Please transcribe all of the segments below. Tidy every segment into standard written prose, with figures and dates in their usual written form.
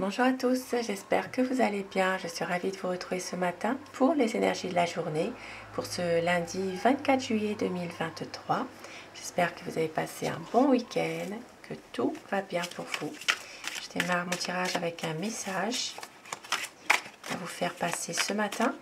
Bonjour à tous, j'espère que vous allez bien. Je suis ravie de vous retrouver ce matin pour les énergies de la journée, pour ce lundi 24 juillet 2023. J'espère que vous avez passé un bon week-end, que tout va bien pour vous. Je démarre mon tirage avec un message à vous faire passer ce matin.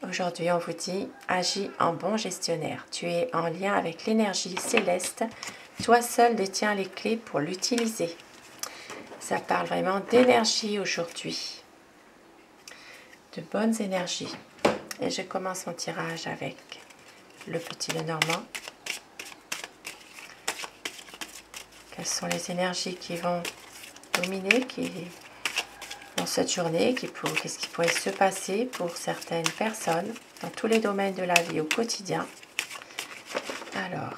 Aujourd'hui, on vous dit « Agis en bon gestionnaire. Tu es en lien avec l'énergie céleste. Toi seul détiens les clés pour l'utiliser. » Ça parle vraiment d'énergie aujourd'hui. De bonnes énergies. Et je commence mon tirage avec le petit Lenormand. Quelles sont les énergies qui vont dominer dans cette journée, qu'est-ce qui pourrait se passer pour certaines personnes dans tous les domaines de la vie au quotidien. Alors,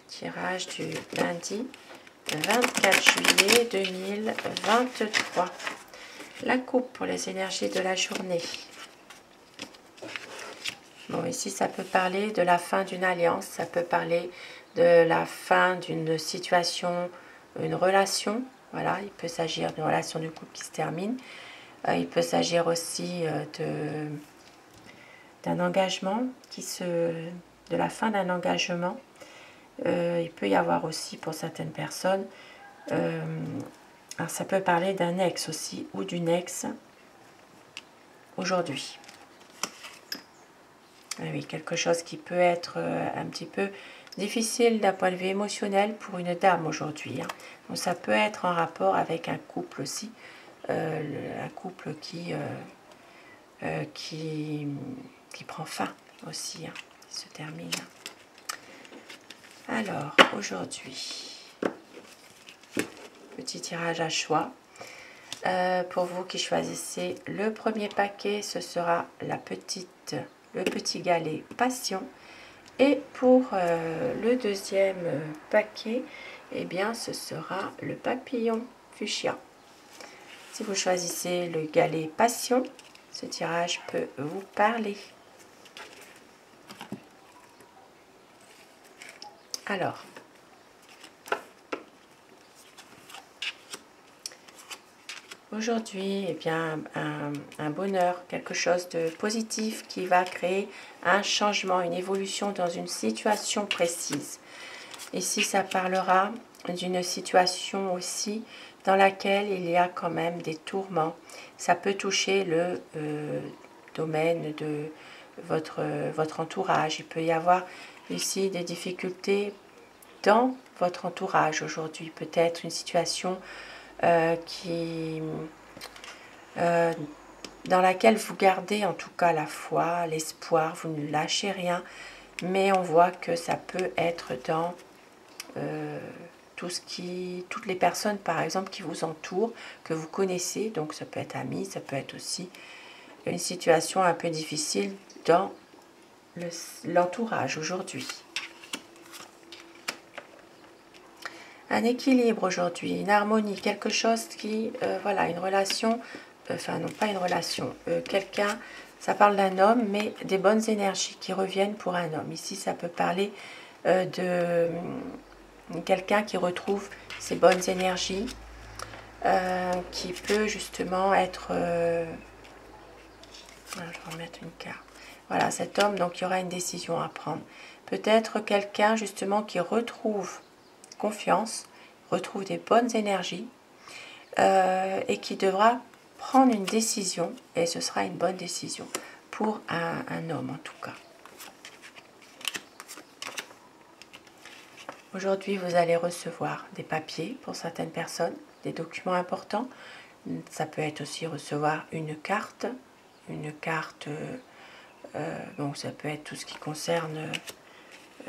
tirage du lundi 24 juillet 2023. La coupe pour les énergies de la journée. Bon, ici, ça peut parler de la fin d'une alliance, ça peut parler de la fin d'une situation, une relation. Voilà, il peut s'agir d'une relation de couple qui se termine. Il peut s'agir aussi d'un engagement, de la fin d'un engagement. Il peut y avoir aussi pour certaines personnes, alors ça peut parler d'un ex aussi ou d'une ex aujourd'hui. Oui, quelque chose qui peut être un petit peu difficile d'un point de vue émotionnel pour une dame aujourd'hui. Donc ça peut être en rapport avec un couple aussi, un couple qui prend fin aussi, qui se termine. Alors aujourd'hui, petit tirage à choix. Pour vous qui choisissez le premier paquet, ce sera le petit galet passion. Et pour le deuxième paquet, eh bien, ce sera le papillon fuchsia. Si vous choisissez le galet passion, ce tirage peut vous parler. Alors, aujourd'hui, eh bien, un bonheur, quelque chose de positif qui va créer un changement, une évolution dans une situation précise. Ici, ça parlera d'une situation aussi dans laquelle il y a quand même des tourments. Ça peut toucher le domaine de votre entourage. Il peut y avoir ici des difficultés dans votre entourage aujourd'hui. Peut-être une situation dans laquelle vous gardez en tout cas la foi, l'espoir, vous ne lâchez rien, mais on voit que ça peut être dans toutes les personnes par exemple qui vous entourent, que vous connaissez, donc ça peut être amis, ça peut être aussi une situation un peu difficile dans l'entourage aujourd'hui. Un équilibre aujourd'hui, une harmonie, quelque chose qui, voilà, une relation, enfin non pas une relation, quelqu'un, ça parle d'un homme, mais des bonnes énergies qui reviennent pour un homme. Ici, ça peut parler de quelqu'un qui retrouve ses bonnes énergies, qui peut justement être... je vais remettre une carte. Voilà, cet homme, donc il y aura une décision à prendre. Peut-être quelqu'un justement qui retrouve confiance, retrouve des bonnes énergies et qui devra prendre une décision, et ce sera une bonne décision pour un homme en tout cas. Aujourd'hui, vous allez recevoir des papiers pour certaines personnes, des documents importants. Ça peut être aussi recevoir une carte. Donc ça peut être tout ce qui concerne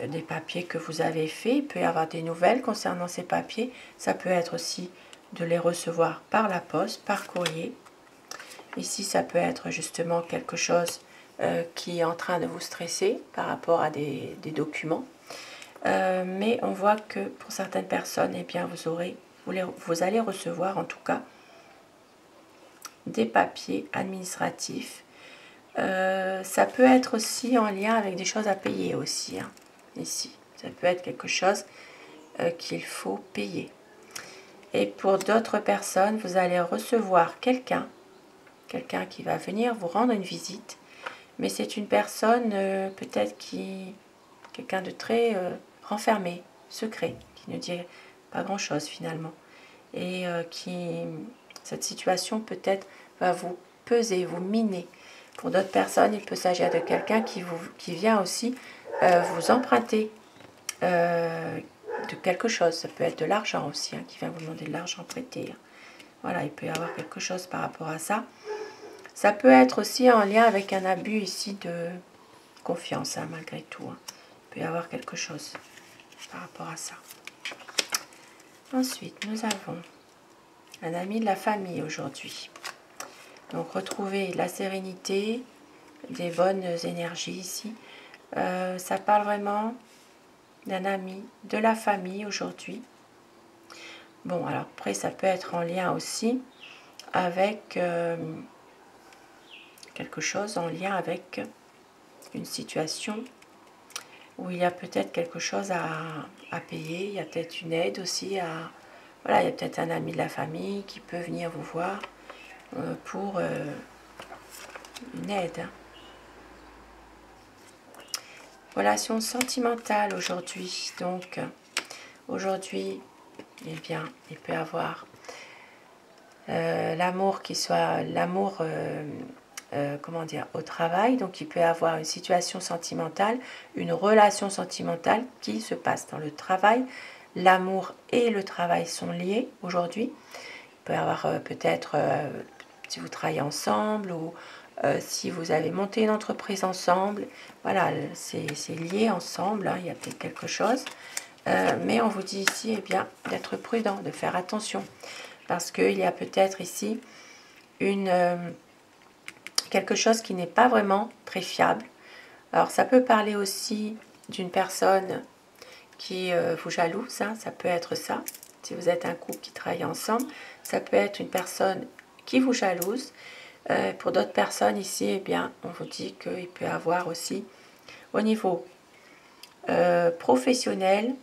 des papiers que vous avez faits. Il peut y avoir des nouvelles concernant ces papiers. Ça peut être aussi de les recevoir par la poste, par courrier. Ici, ça peut être justement quelque chose qui est en train de vous stresser par rapport à des documents. Mais on voit que pour certaines personnes, eh bien, vous allez recevoir en tout cas des papiers administratifs Ça peut être aussi en lien avec des choses à payer aussi, hein, ici. Ça peut être quelque chose qu'il faut payer. Et pour d'autres personnes, vous allez recevoir quelqu'un qui va venir vous rendre une visite. Mais c'est une personne peut-être quelqu'un de très renfermé, secret, qui ne dit pas grand-chose finalement. Et cette situation peut-être va vous peser, vous miner. Pour d'autres personnes, il peut s'agir de quelqu'un qui vient aussi vous emprunter de quelque chose. Ça peut être de l'argent aussi, hein, qui vient vous demander de l'argent prêté. Hein. Voilà, il peut y avoir quelque chose par rapport à ça. Ça peut être aussi en lien avec un abus ici de confiance, hein, malgré tout. Hein. Il peut y avoir quelque chose par rapport à ça. Ensuite, nous avons un ami de la famille aujourd'hui. Donc, retrouver la sérénité, des bonnes énergies ici. Ça parle vraiment d'un ami de la famille aujourd'hui. Bon, alors après, ça peut être en lien aussi avec quelque chose, en lien avec une situation où il y a peut-être quelque chose à payer, il y a peut-être une aide aussi voilà, il y a peut-être un ami de la famille qui peut venir vous voir pour une aide. Hein. Relation sentimentale aujourd'hui. Donc, aujourd'hui, eh bien, il peut y avoir l'amour qui soit l'amour, comment dire, au travail. Donc, il peut y avoir une situation sentimentale, une relation sentimentale qui se passe dans le travail. L'amour et le travail sont liés aujourd'hui. Il peut y avoir peut-être, si vous travaillez ensemble ou si vous avez monté une entreprise ensemble, voilà, c'est lié ensemble, hein, il y a peut-être quelque chose. Mais on vous dit ici, eh bien, d'être prudent, de faire attention. Parce qu'il y a peut-être ici quelque chose qui n'est pas vraiment très fiable. Alors, ça peut parler aussi d'une personne qui vous jalouse, hein, ça peut être ça. Si vous êtes un couple qui travaille ensemble, ça peut être une personne qui vous jalouse. Pour d'autres personnes ici, eh bien, on vous dit qu'il peut y avoir aussi, au niveau professionnel,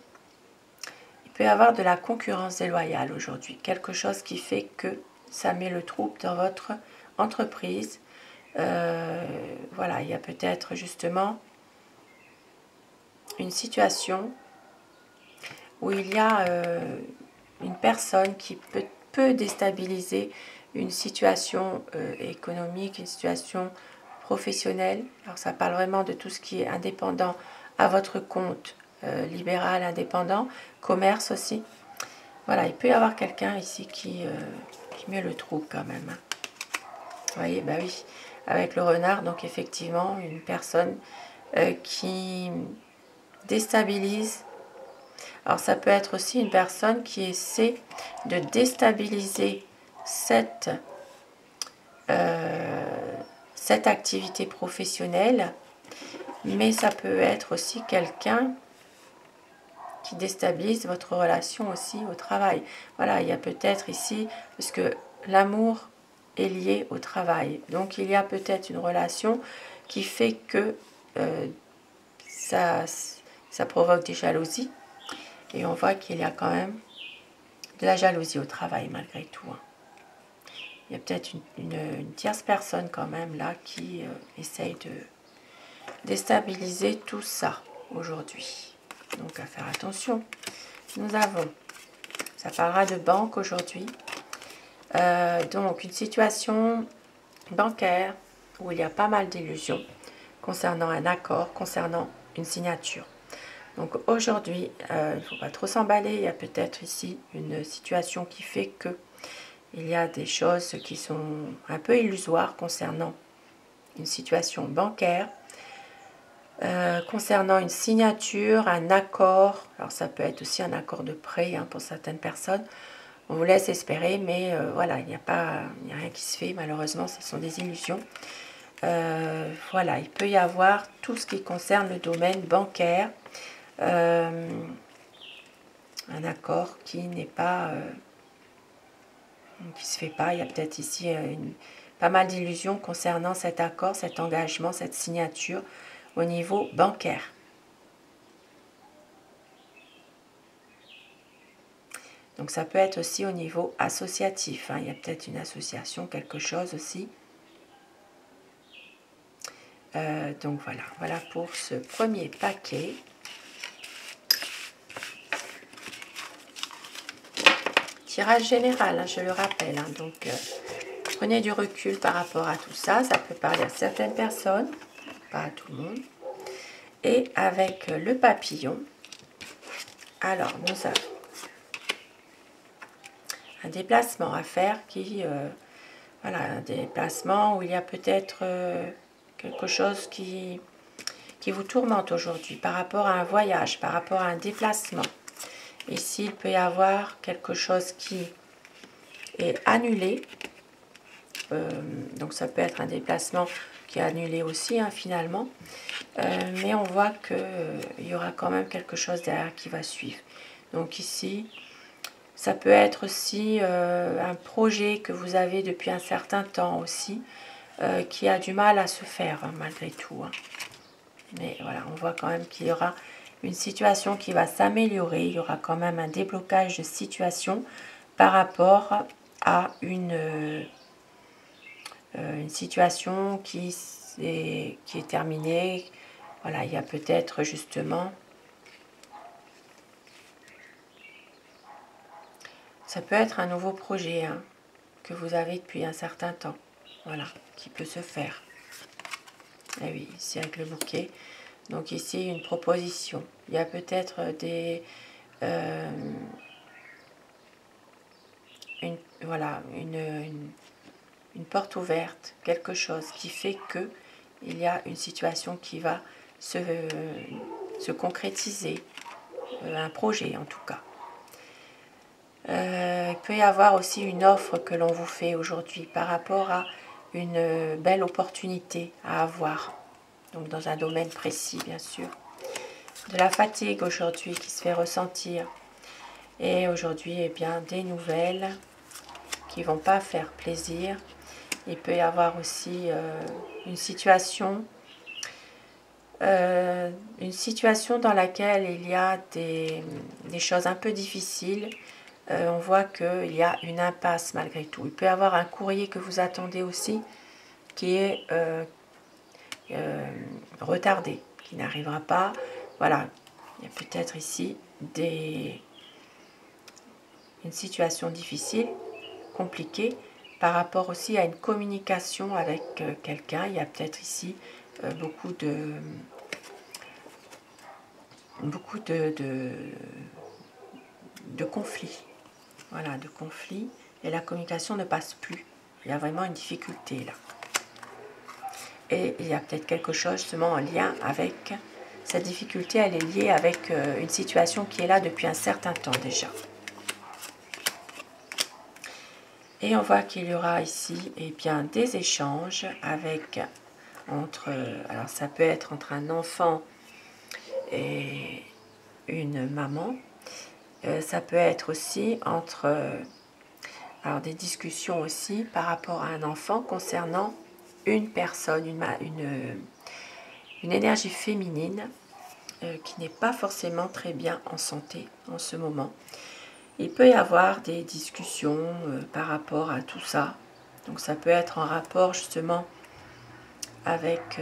il peut y avoir de la concurrence déloyale aujourd'hui. Quelque chose qui fait que ça met le trouble dans votre entreprise. Voilà, il y a peut-être justement une situation où il y a une personne qui peut déstabiliser une situation économique, une situation professionnelle. Alors ça parle vraiment de tout ce qui est indépendant à votre compte, libéral, indépendant, commerce aussi. Voilà, il peut y avoir quelqu'un ici qui met le trou quand même. Hein. Vous voyez, bah oui, avec le renard, donc effectivement, une personne qui déstabilise. Alors ça peut être aussi une personne qui essaie de déstabiliser cette activité professionnelle, mais ça peut être aussi quelqu'un qui déstabilise votre relation aussi au travail. Voilà, il y a peut-être ici, parce que l'amour est lié au travail, donc il y a peut-être une relation qui fait que ça provoque des jalousies, et on voit qu'il y a quand même de la jalousie au travail malgré tout. Hein. Il y a peut-être une tierce personne quand même là qui essaye de déstabiliser tout ça aujourd'hui. Donc à faire attention. Nous avons, ça parlera de banque aujourd'hui. Donc une situation bancaire où il y a pas mal d'illusions concernant un accord, concernant une signature. Donc aujourd'hui, il ne faut pas trop s'emballer. Il y a peut-être ici une situation qui fait que il y a des choses qui sont un peu illusoires concernant une situation bancaire, concernant une signature, un accord. Alors ça peut être aussi un accord de prêt hein, pour certaines personnes. On vous laisse espérer, mais voilà, il n'y a rien qui se fait. Malheureusement, ce sont des illusions. Voilà, il peut y avoir tout ce qui concerne le domaine bancaire. Un accord qui n'est pas qui se fait pas. Il y a peut-être ici pas mal d'illusions concernant cet accord, cet engagement, cette signature au niveau bancaire. Donc ça peut être aussi au niveau associatif, hein. Il y a peut-être une association, quelque chose aussi. Donc voilà pour ce premier paquet. Tirage général, hein, je le rappelle. Hein. Donc prenez du recul par rapport à tout ça. Ça peut parler à certaines personnes, pas à tout le monde. Et avec le papillon, alors nous avons un déplacement à faire qui, voilà, un déplacement où il y a peut-être quelque chose qui vous tourmente aujourd'hui par rapport à un voyage, par rapport à un déplacement. Ici, il peut y avoir quelque chose qui est annulé. Donc ça peut être un déplacement qui est annulé aussi, hein, finalement. Mais on voit qu'il y aura quand même quelque chose derrière qui va suivre. Donc ici, ça peut être aussi un projet que vous avez depuis un certain temps aussi, qui a du mal à se faire, hein, malgré tout. Hein. Mais voilà, on voit quand même qu'il y aura une situation qui va s'améliorer. Il y aura quand même un déblocage de situation par rapport à une situation qui est terminée. Voilà, il y a peut-être justement... Ça peut être un nouveau projet, hein, que vous avez depuis un certain temps. Voilà, qui peut se faire. Et oui, ici avec le bouquet. Donc ici, une proposition. Il y a peut-être des... une porte ouverte, quelque chose qui fait que il y a une situation qui va se concrétiser, un projet en tout cas. Il peut y avoir aussi une offre que l'on vous fait aujourd'hui par rapport à une belle opportunité à avoir, donc dans un domaine précis bien sûr. De la fatigue aujourd'hui qui se fait ressentir, et aujourd'hui eh bien des nouvelles qui vont pas faire plaisir. Il peut y avoir aussi une situation dans laquelle il y a des choses un peu difficiles. On voit qu'il y a une impasse malgré tout. Il peut y avoir un courrier que vous attendez aussi qui est retardé, qui n'arrivera pas. Voilà, il y a peut-être ici une situation difficile, compliquée, par rapport aussi à une communication avec quelqu'un. Il y a peut-être ici beaucoup de conflits. Voilà, de conflits. Et la communication ne passe plus. Il y a vraiment une difficulté là. Et il y a peut-être quelque chose justement en lien avec cette difficulté. Elle est liée avec une situation qui est là depuis un certain temps déjà. Et on voit qu'il y aura ici eh bien, des échanges alors ça peut être entre un enfant et une maman. Ça peut être aussi entre alors des discussions aussi par rapport à un enfant concernant une personne, une énergie féminine qui n'est pas forcément très bien en santé en ce moment. Il peut y avoir des discussions par rapport à tout ça. Donc ça peut être en rapport justement avec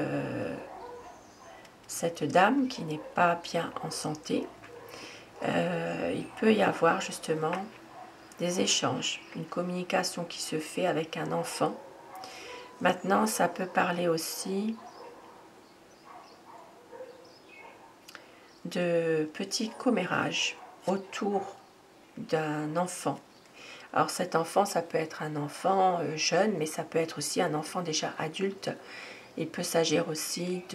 cette dame qui n'est pas bien en santé. Il peut y avoir justement des échanges, une communication qui se fait avec un enfant. Maintenant, ça peut parler aussi de petits commérages autour d'un enfant. Alors cet enfant, ça peut être un enfant jeune, mais ça peut être aussi un enfant déjà adulte. Il peut s'agir aussi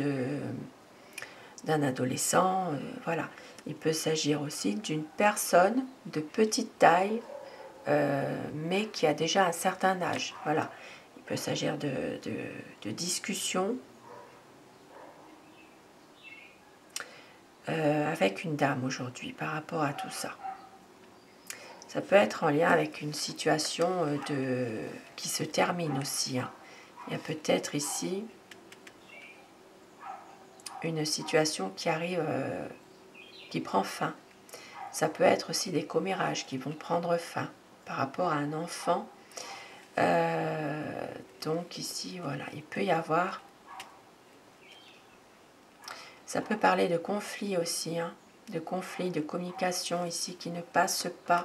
d'un adolescent, voilà. Il peut s'agir aussi d'une personne de petite taille, mais qui a déjà un certain âge, voilà. Il peut s'agir de discussions avec une dame aujourd'hui par rapport à tout ça. Ça peut être en lien avec une situation qui se termine aussi, hein. Il y a peut-être ici une situation qui arrive, qui prend fin. Ça peut être aussi des commérages qui vont prendre fin par rapport à un enfant. Donc ici, voilà, il peut y avoir... Ça peut parler de conflits aussi, hein, de conflits, de communication ici qui ne passe pas.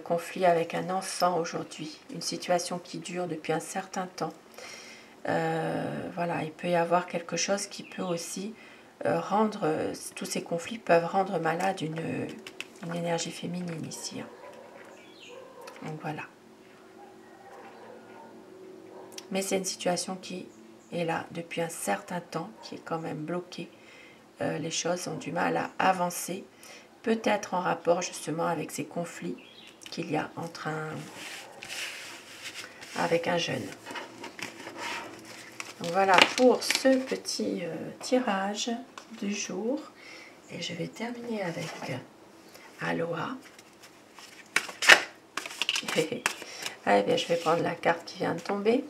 Conflit avec un enfant aujourd'hui, une situation qui dure depuis un certain temps. Voilà, il peut y avoir quelque chose qui peut aussi rendre, tous ces conflits peuvent rendre malade une énergie féminine ici. Hein. Donc voilà. Mais c'est une situation qui est là depuis un certain temps, qui est quand même bloquée. Les choses ont du mal à avancer, peut-être en rapport justement avec ces conflits qu'il y a avec un jeune. Donc voilà pour ce petit tirage du jour. Et je vais terminer avec Aloha. Eh bien, je vais prendre la carte qui vient de tomber.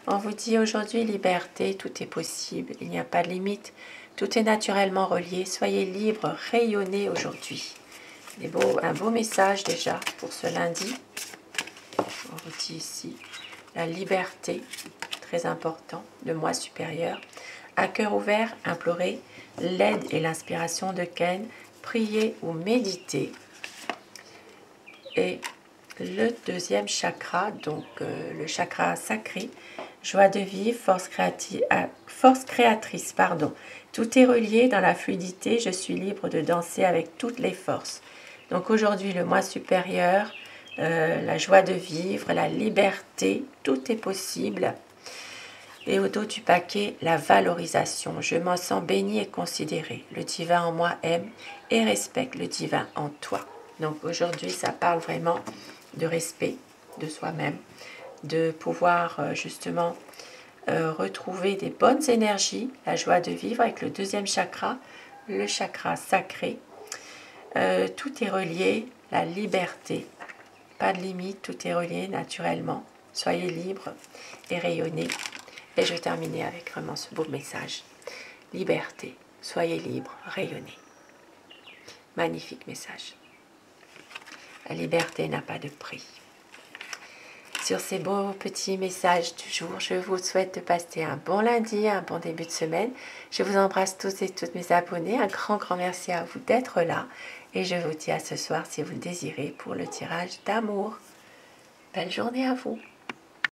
On vous dit aujourd'hui liberté, tout est possible, il n'y a pas de limite, tout est naturellement relié, soyez libre, rayonnez aujourd'hui. Un beau message déjà pour ce lundi. On vous dit ici la liberté, très important, le moi supérieur. À cœur ouvert, implorez l'aide et l'inspiration de Ken, priez ou méditez. Et le deuxième chakra, donc le chakra sacré, joie de vivre, force créatrice, pardon. Tout est relié dans la fluidité, je suis libre de danser avec toutes les forces. Donc aujourd'hui, le moi supérieur, la joie de vivre, la liberté, tout est possible. Et au dos du paquet, la valorisation. Je m'en sens béni et considéré. Le divin en moi aime et respecte le divin en toi. Donc aujourd'hui, ça parle vraiment de respect de soi-même, de pouvoir justement retrouver des bonnes énergies, la joie de vivre avec le deuxième chakra, le chakra sacré. Tout est relié, la liberté, pas de limite, tout est relié naturellement. Soyez libre et rayonnez. Et je vais terminer avec vraiment ce beau message. Liberté, soyez libre, rayonnez. Magnifique message. La liberté n'a pas de prix. Sur ces beaux petits messages du jour, je vous souhaite de passer un bon lundi, un bon début de semaine. Je vous embrasse tous et toutes mes abonnés. Un grand merci à vous d'être là. Et je vous dis à ce soir si vous le désirez pour le tirage d'amour. Belle journée à vous.